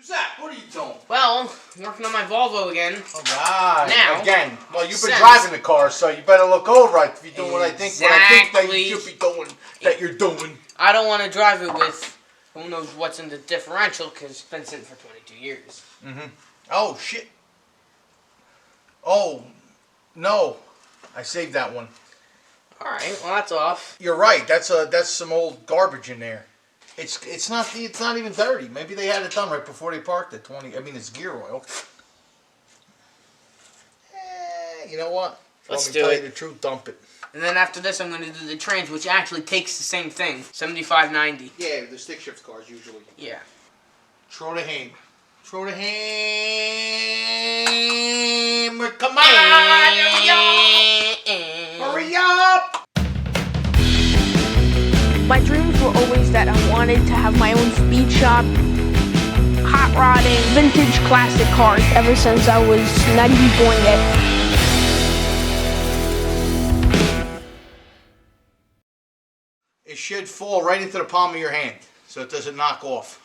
Zach, what are you doing? Well, I'm working on my Volvo again. All right. Now. Again. Well, you've been driving the car, so you better look over it if you're doing what I think that you should be doing, that you're doing. I don't want to drive it with who knows what's in the differential because it's been sitting for 22 years. Mm-hmm. Oh, shit. Oh, no. I saved that one. All right, well, that's off. You're right. That's some old garbage in there. It's not even dirty. Maybe they had it done right before they parked it. It's gear oil. You know what? Let's do it. Tell you the truth, dump it. And then after this, I'm going to do the trans, which actually takes the same thing, 75/90. Yeah, the stick shift cars usually. Yeah. Throw the ham. Throw the ham. Come on, hurry up! My dreams were always that I wanted to have my own speed shop, hot rodding, vintage classic cars ever since I was not even born yet. It should fall right into the palm of your hand so it doesn't knock off.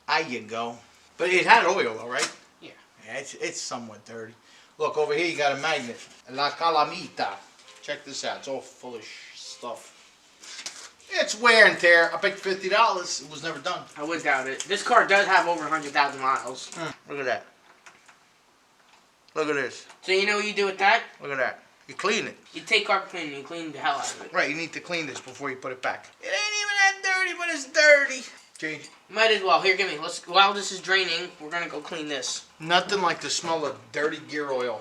There you go. But it had oil though, right? Yeah. Yeah, it's somewhat dirty. Look, over here you got a magnet. La Calamita. Check this out. It's all full of stuff. It's wear and tear. I bet $50. It was never done. I would doubt it. This car does have over 100,000 miles. Look at that. Look at this. So you know what you do with that? Look at that. You clean it. You take carpet cleaner and you clean the hell out of it. Right, you need to clean this before you put it back. It ain't even that dirty, but it's dirty. Change. Might as well. Here, give me. While this is draining, we're going to go clean this. Nothing like the smell of dirty gear oil.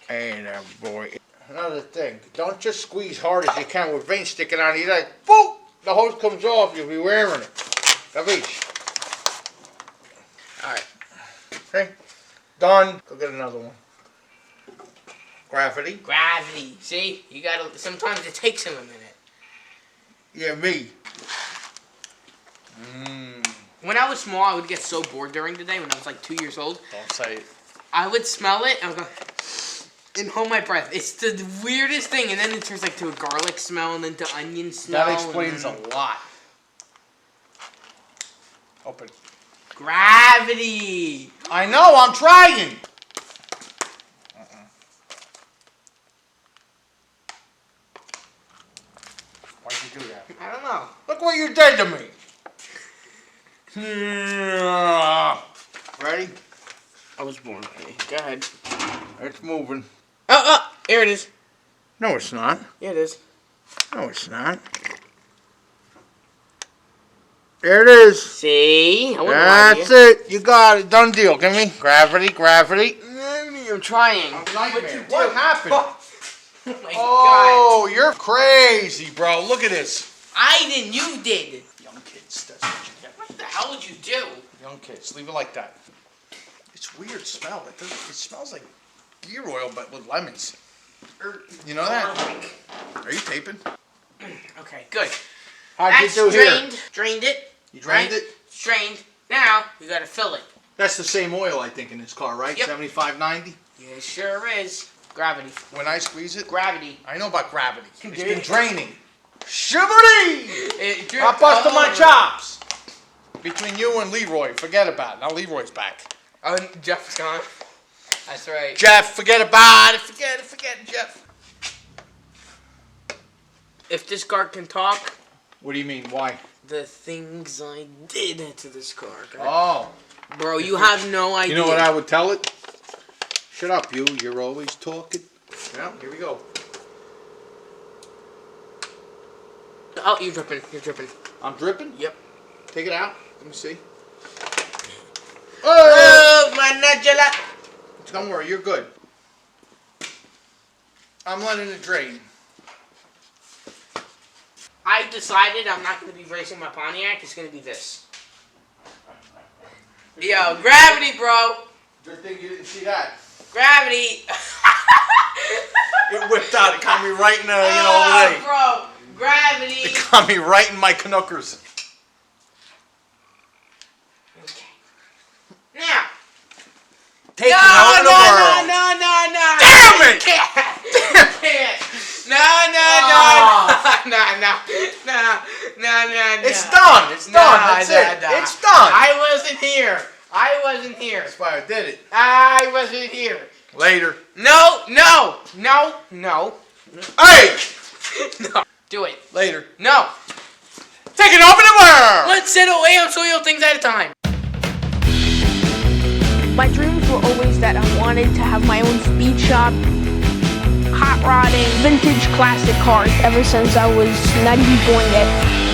Hey there, boy. Another thing, don't just squeeze hard as you can with veins sticking out of you. Like, boop! The hose comes off, you'll be wearing it. Capiche? Alright. Okay? Done. Go get another one. Gravity. Gravity. See? You gotta, sometimes it takes him a minute. Yeah, me. When I was small, I would get so bored during the day when I was like 2 years old. Don't say it. I would smell it and I would go, and hold my breath. It's the weirdest thing, and then it turns like to a garlic smell and then to onion smell. That explains a lot. Open. Gravity. I know, I'm trying. Why'd you do that? I don't know. Look what you did to me. Ready? I was born ready. Go ahead. It's moving. Oh, here it is. No, it's not. Yeah, it is. No, it's not. There it is. See? That's it. You got it. Done deal. Give me. Gravity, gravity. I'm trying. What happened? Oh my Oh, you're crazy, bro. Look at this. I didn't. You did. Young kids, that's what you get. What the hell did you do? Young kids, leave it like that. It's weird smell. It smells like gear oil, but with lemons. You know that? Are you taping? Okay, good. How'd you do here? Drained it. You drained it? Drained. Now, you gotta fill it. That's the same oil, I think, in this car, right? Yep. 75/90? Yeah, it sure is. Gravity. When I squeeze it? Gravity. I know about gravity. It's Dude. been draining. Shivery! I busted my chops. Between you and Leroy, forget about it. Now Leroy's back. Oh, Jeff's gone. That's right. Jeff, forget about it. Forget it, Jeff. If this car can talk, What do you mean? Why? the things I did to this car. Oh. Bro, you have no idea. You know what I would tell it? Shut up, you. You're always talking. Yeah, here we go. Oh, you're dripping. You're dripping. I'm dripping? Yep. Take it out. Let me see. Oh, my nugula. Don't worry, you're good. I'm letting it drain. I decided I'm not going to be racing my Pontiac. It's going to be this. Yo, gravity, bro. Good thing you didn't see that. Gravity. It whipped out. It caught me right in the, bro. Gravity. It caught me right in my knuckers. Okay. Now. Take it out of the world. No. Damn it! You can't. No. It's done. It's done. That's it. It's done. I wasn't here. I wasn't here. That's why I did it. I wasn't here. Later. No. Hey! No. Do it. Later. No. Taking over the world! Let's sit away on soil things at a time. My dreams were always that I wanted to have my own speed shop, hot rodding, vintage classic cars ever since I was not even born yet.